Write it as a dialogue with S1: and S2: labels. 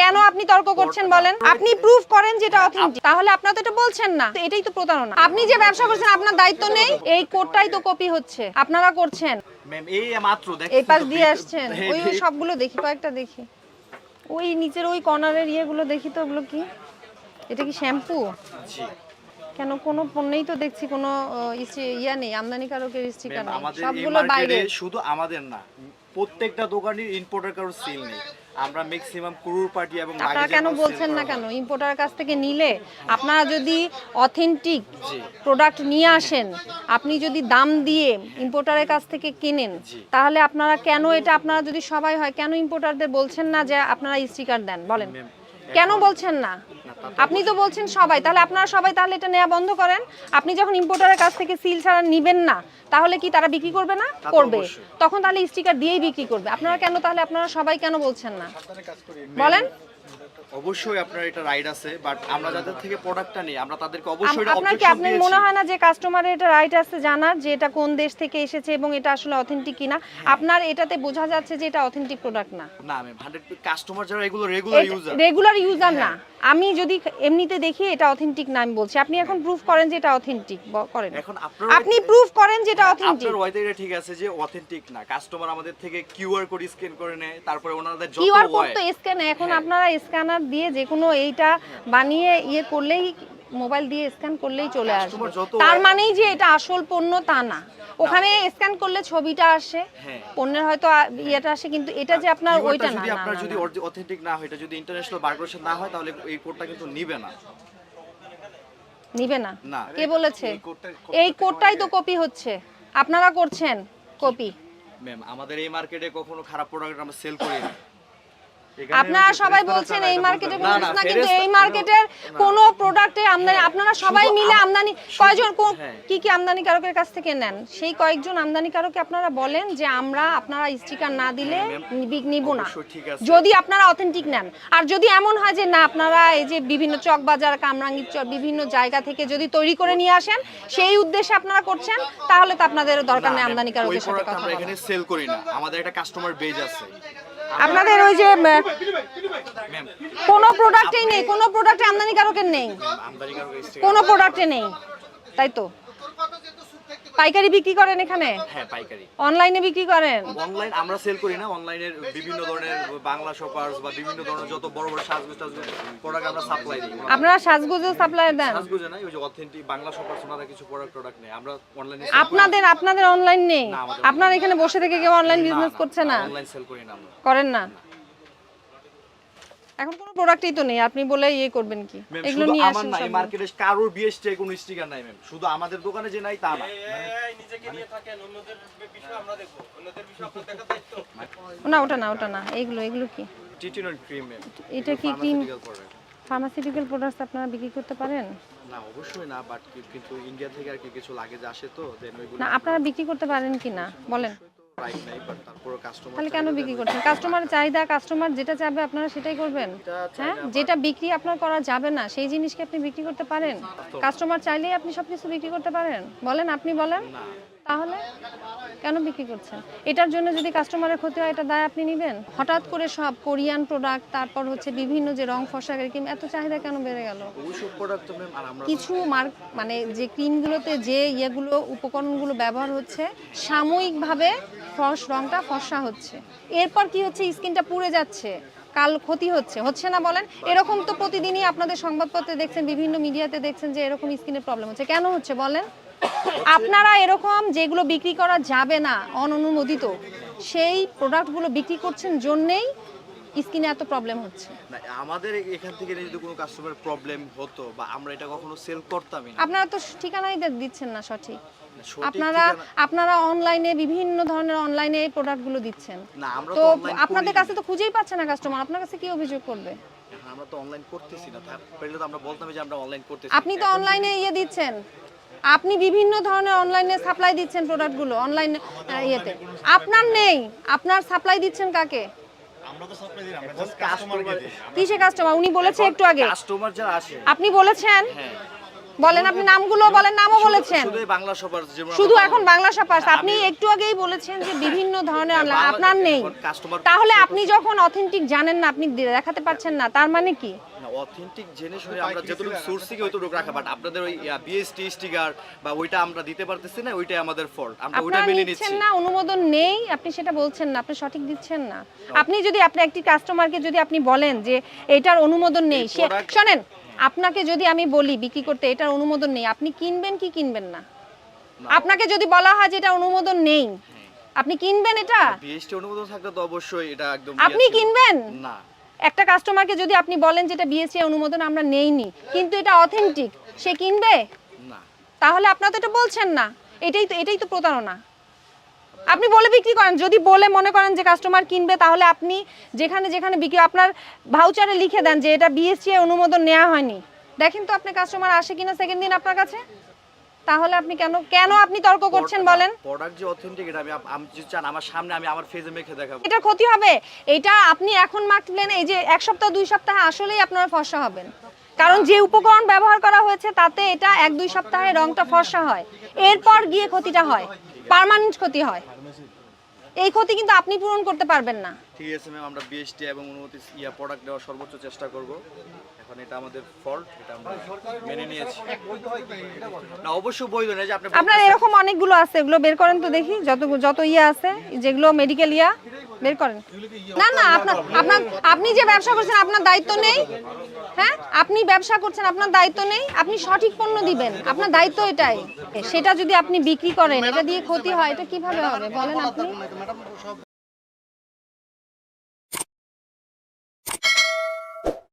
S1: কেন আপনি তর্ক করছেন বলেন? আপনি প্রুফ করেন যেটা অথেন্টিক, তাহলে আপনারা তো এটা বলছেন না, এটাই তো প্রতারণা। আপনি যে ব্যবসা করছেন আপনার দায়িত্ব নেই, এই কোডটাই তো কপি হচ্ছে, আপনারা করছেন।
S2: ম্যাম এই মাত্র দেখেন
S1: এই পাশ দিয়ে আসছেন, ওই সবগুলো দেখি, কয়েকটা দেখি, ওই নিচের ওই কর্নারের ইয়েগুলো দেখি তো, ওগুলো কি? এটা কি শ্যাম্পু?
S2: জি
S1: কেন কোনো পণ্যেই তো দেখছি কোনো ইয়া নেই, আমদানিকারকের স্টিকার নেই,
S2: আমাদের এই
S1: সবগুলো বাইরে।
S2: মার্কেটে শুধু আমাদের না, প্রত্যেকটা দোকানের ইম্পোর্টার কারো সিল নেই। আমরা ম্যাক্সিমাম কুরিয়ার পার্টি এবং
S1: আপনারা কেন বলছেন না কেন? ইম্পোর্টার কাছ থেকে নিলে আপনারা যদি অথেন্টিক প্রোডাক্ট নিয়ে আসেন, আপনি যদি দাম দিয়ে ইম্পোর্টারের কাছ থেকে কিনেন, তাহলে আপনারা কেন এটা, আপনারা যদি সবাই হয় কেন ইম্পোর্টারদের বলছেন না যে আপনারা স্টিকার দেন? বলেন কেন বলছেন না? আপনি তো বলছেন সবাই, তাহলে আপনারা সবাই তাহলে এটা নেওয়া বন্ধ করেন। আপনি যখন ইম্পোর্টারের কাছ থেকে সিল ছাড়া নিবেন না, তাহলে কি তারা বিক্রি করবে না? করবে। তখন তাহলে স্টিকার দিয়েই বিক্রি করবে। আপনারা কেন তাহলে, আপনারা সবাই কেন বলছেন না বলেন?
S2: অবশ্যই আপনার এটা রাইট আছে, বাট আমরা যাদের থেকে প্রোডাক্টটা নেই আমরা তাদেরকে অবশ্যই এটা
S1: আপনার কি,
S2: অবজেকশন
S1: আপনার
S2: দিয়েছি।
S1: মনে হয় না যে কাস্টমারের এটা রাইট আছে জানার যে এটা কোন দেশ থেকে এসেছে এবং এটা আসলে অথেন্টিক কিনা? আপনার এটাতে বোঝা যাচ্ছে যে এটা অথেন্টিক প্রোডাক্ট না।
S2: না ম্যাম, 100% কাস্টমার যারা এগুলো
S1: রেগুলার ইউজার না, আমি যদি এমনিতে দেখি এটা অথেন্টিক না আমি বলছি, আপনি এখন প্রুফ করেন যে এটা অথেন্টিক করেন।
S2: এখন
S1: আপনি প্রুফ করেন যে এটা অথেন্টিক।
S2: আপনার ওয়াইতে এটা ঠিক আছে যে অথেন্টিক না, কাস্টমার আমাদের থেকে কিউআর কোড স্ক্যান করে নেয়, তারপরে ওনাদের যত
S1: কিউআর কোড তো স্ক্যান, এখন আপনারা স্ক্যানার দিয়ে যে কোনো এইটা বানিয়ে ইয়ে করলেই, মোবাইল দিয়ে স্ক্যান করলেই চলে আসবে। তার মানেই যে এটা আসল পণ্য তা না। ওখানে স্ক্যান করলে ছবিটা আসে, পণ্যের হয়তো ইয়েটা আসে, কিন্তু এটা যে আপনার ওইটা না।
S2: আপনার যদি অথেন্টিক না হয়, এটা যদি ইন্টারন্যাশনাল বারকোড না হয়, তাহলে এই কোডটা কিন্তু নিবে না।
S1: নিবে না? কে বলেছে? এই কোডটাই তো কপি হচ্ছে, আপনারা করছেন কপি।
S2: ম্যাম আমাদের এই মার্কেটে কখনো খারাপ প্রোডাক্ট আমরা সেল করি না।
S1: আপনারা সবাই বলছেন এই মার্কেটে কোনো কিছু না, কিন্তু এই মার্কেটের কোন প্রোডাক্টে আমদানি, আপনারা সবাই মিলে আমদানি কয়জন কি কি আমদানিকারকের কাছ থেকে নেন, সেই কয়েকজন আমদানিকারককে আপনারা বলেন যে আমরা, আপনারা স্টিকার না দিলে নিব না, যদি আপনারা অথেন্টিক নেন। আর যদি এমন হয় যে না, আপনারা এই যে বিভিন্ন চক বাজার, কামরাঙ্গীর চক, বিভিন্ন জায়গা থেকে যদি তৈরি করে নিয়ে আসেন, সেই উদ্দেশ্যে আপনারা করছেন, তাহলে তো আপনাদের দরকার নেই আমদানিকারকের সাথে কথা বলার।
S2: আমরা এখানে সেল করি না, আমাদের একটা কাস্টমার বেজ আছে।
S1: আপনাদের ওই যে কোনো প্রোডাক্টেই নেই, কোনো প্রোডাক্টে আমদানিকারকের নেই, কোনো প্রোডাক্টে নেই, তাই তো? পাইকারি বিক্রি করেন এখানে?
S2: হ্যাঁ পাইকারি।
S1: অনলাইনে বিক্রি করেন?
S2: অনলাইন আমরা সেল করি না, অনলাইনের বিভিন্ন ধরনের বাংলা শপার্স বা বিভিন্ন ধরনের যত বড় বড় সাজগোজ প্রোডাক্ট আমরা সাপ্লাই দিই।
S1: আপনারা সাজগোজের সাপ্লাই দেন?
S2: সাজগোজে না, ওই যে অথেন্টিক বাংলা শপার্স ওনারা কিছু প্রোডাক্ট নেই, আমরা অনলাইনে।
S1: আপনাদের অনলাইন নেই? আপনারা এখানে বসে থেকে কেউ অনলাইন বিজনেস করছে না?
S2: অনলাইন সেল করি না আমরা।
S1: করেন না? এখন কোনো প্রোডাক্টই তো নেই, আপনি বলে ইয়ে করবেন কি? এগুলো নিয়ে আসেন।
S2: আমার না, এই মার্কেটে কারোর বিএসটি কোনো স্টিকার নাই ম্যাম, শুধু আমাদের দোকানে যে নাই তা না।
S3: এই নিজেকে নিয়ে থাকেন, অন্যদের বিষয় আমরা দেখব, অন্যদের বিষয় আপনার দেখা দায়িত্ব
S1: না। ওটা না, এগুলো কি?
S2: টিটিনল ক্রিম ম্যাম।
S1: এটা কি ক্রিম? ফার্মাসিউটিক্যাল প্রোডাক্টস আপনারা বিক্রি করতে পারেন?
S2: না অবশ্যই না, বাট কিন্তু ইন্ডিয়া থেকে আর কি কিছু লাগেজ আসে, তো দেন ওইগুলো
S1: না, আপনারা বিক্রি করতে পারেন কি না বলেন?
S2: রাইট নাই, বাট তারপর কাস্টমার
S1: তাহলে কেন বিক্রি করছেন? কাস্টমারের চাহিদা, কাস্টমার যেটা চাইবে আপনারা সেটাই করবেন। হ্যাঁ, যেটা বিক্রি আপনার করা যাবে না সেই জিনিসকে আপনি বিক্রি করতে পারেন? কাস্টমার চাইলেই আপনি সবকিছু বিক্রি করতে পারেন? বলেন, আপনি বলেন। তাহলে কেন বিক্রি করছেন? এটার জন্য যদি কাস্টমারের ক্ষতি হয়, এটা দায় আপনি নেবেন? হঠাৎ করে সব কোরিয়ান প্রোডাক্ট, তারপর হচ্ছে বিভিন্ন যে রং ফর্সা ক্রিম, এত চাহিদা কেন বেড়ে গেল?
S2: ওইসব প্রোডাক্ট তো ম্যাম, আর আমরা
S1: কিছু মানে যে ক্রিমগুলোতে যে ইয়েগুলো, উপকরণগুলো ব্যবহার হচ্ছে, সাময়িকভাবে রংটা ফর্সা হচ্ছে, এরপর কি হচ্ছে, স্কিনটা পুড়ে যাচ্ছে, কাল ক্ষতি হচ্ছে না বলেন? এরকম তো প্রতিদিনই আপনাদের সংবাদপত্রে দেখছেন, বিভিন্ন মিডিয়াতে দেখছেন যে এরকম স্কিনের প্রবলেম হচ্ছে। কেন হচ্ছে বলেন? আপনারা এরকম যেগুলো বিক্রি করা যাবে না, অননুমোদিত, সেই প্রোডাক্টগুলো বিক্রি করছেন জন্যেই স্কিনে এত প্রবলেম হচ্ছে।
S2: না, আমাদের এখান থেকে যদি কোনো কাস্টমার প্রবলেম হতো বা আমরা এটা কখনো সেল করতামই না।
S1: আপনারা তো ঠিকানাই দিচ্ছেন না সঠিক। আপনারা অনলাইনে বিভিন্ন ধরনের অনলাইনে এই প্রোডাক্টগুলো দিচ্ছেন, তো আপনাদের কাছে তো খুঁজেই পাচ্ছে না কাস্টমার, আপনার কাছে কি অভিযোগ করবে?
S2: আমরা তো অনলাইন করতেছি না, তাহলে তো আমরা বলতাম যে আমরা অনলাইন করতেছি।
S1: আপনি তো অনলাইনে ইয়ে দিচ্ছেন, আপনি বিভিন্ন ধরনের অনলাইনে সাপ্লাই দিচ্ছেন প্রোডাক্টগুলো, অনলাইন ইয়েতে আপনার নেই, আপনার সাপ্লাই দিচ্ছেন কাকে?
S3: আমরা তো সাপ্লাই দিই, আমরা জাস্ট কাস্টমারকে দিই।
S1: কিসে কাস্টমার? উনি বলেছে একটু আগে
S2: কাস্টমার যারা আসে।
S1: আপনি বলেছেন?
S2: হ্যাঁ।
S1: বলেন, আপনি নামগুলো বলেন, নামও বলেছেন।
S2: শুধু এই বাংলা শপার যেমন
S1: শুধু
S2: আমরা
S1: এখন বাংলা শপার্স, আপনি
S2: আমি-
S1: একটু আগেই বলেছেন যে বিভিন্ন ধরনের
S2: হ্যাঁ,
S1: অনলাইন
S2: বাংলা-
S1: আপনার নেই।
S2: এখন customer-
S1: তাহলে আপনি যখন অথেন্টিক জানেন না, আপনি দেখাতে পারছেন না, তার মানে কি?
S2: অথেন্টিক জেনে শুনে আমরা যতটুকু সোর্স থেকে ওইটুকু রাখা, বাট আপনাদের ওই বিএসটি স্টিকার বা ওইটা আমরা দিতে পারতেছি না, ওইটাই আমাদের ফল্ট, আমরা ওইটা
S1: আপনারা
S2: মেনে
S1: নিচ্ছেন
S2: নিচ্ছি।
S1: না, অনুমোদন নেই, আপনি সেটা বলছেন না, আপনি সঠিক দিচ্ছেন না। আপনি যদি আপনি একটি কাস্টমারকে যদি আপনি বলেন যে এটার অনুমোদন নেই,
S2: এই
S1: সে
S2: product-
S1: শোনেন, আপনাকে যদি আমি বলি বিক্রি করতে এটার অনুমোদন নেই, আপনি কিনবেন কি কিনবেন না? আপনাকে যদি বলা হয় যে এটা অনুমোদন নেই, আপনি কিনবেন এটা?
S2: বিএসটি অনুমোদন থাকলে তো অবশ্যই এটা একদম
S1: আপনি
S2: ইয়ে ছিল।
S1: কিনবেন?
S2: না,
S1: একটা কাস্টমারকে যদি আপনি বলেন যে এটা বিএসসি অনুমোদন আমরা নেইনি, কিন্তু এটা অথেন্টিক, সে কিনবে?
S2: না।
S1: তাহলে আপনারা তো এটা বলছেন না, এটাই তো প্রতারণা। আপনি বলে বিক্রি করেন, যদি বলে মনে করেন যে কাস্টমার কিনবে, তাহলে আপনি যেখানে যেখানে বিক্রি আপনার ভাউচারে লিখে দেন যে এটা বিএসসি অনুমোদন নেওয়া হয়নি, দেখেন তো আপনি কাস্টমার আসে কিনা সেকেন্ড দিন আপনার কাছে। তাহলে আপনি কেন আপনি তর্ক করছেন বলেন?
S2: প্রোডাক্ট যে অথেন্টিক এটা আমি যদি চান আমার সামনে আমি আমার ফেজে মেখে দেখাবো।
S1: এটার ক্ষতি হবে? এটা আপনি এখন মাখলেন, এই যে 1 সপ্তাহ 2 সপ্তাহে আসলেই আপনারা ফর্সা হবেন, কারণ যে উপকরণ ব্যবহার করা হয়েছে তাতে এটা 1-2 সপ্তাহে রংটা ফর্সা হয়, এরপর গিয়ে ক্ষতিটা হয়, পার্মানেন্ট ক্ষতি হয়। এই ক্ষতি কিন্তু আপনি পূরণ করতে পারবেন না।
S2: ঠিক আছে ম্যাম, আমরা বিএসটি এবং অনুমতি প্রোডাক্ট দেওয়ার সর্বোচ্চ চেষ্টা করব। এখন এটা আমাদের ফল্ট, এটা আমরা মেনে নিয়েছি। না অবশ্যই বৈধ না যে আপনি
S1: আপনার এরকম অনেকগুলো আছে, এগুলো বের করেন তো দেখি, যত ইয়ে আছে যেগুলো মেডিকেল ইয়া বের করেন। না আপনি যে ব্যবসা করছেন আপনার দায়িত্ব নেই? হ্যাঁ, আপনি ব্যবসা করছেন, আপনার দায়িত্ব নেই? আপনি সঠিক পণ্য দিবেন, আপনার দায়িত্ব এটাই। সেটা যদি আপনি বিক্রি করেন, এটা দিয়ে ক্ষতি হয়, এটা কিভাবে হবে বলেন আপনি?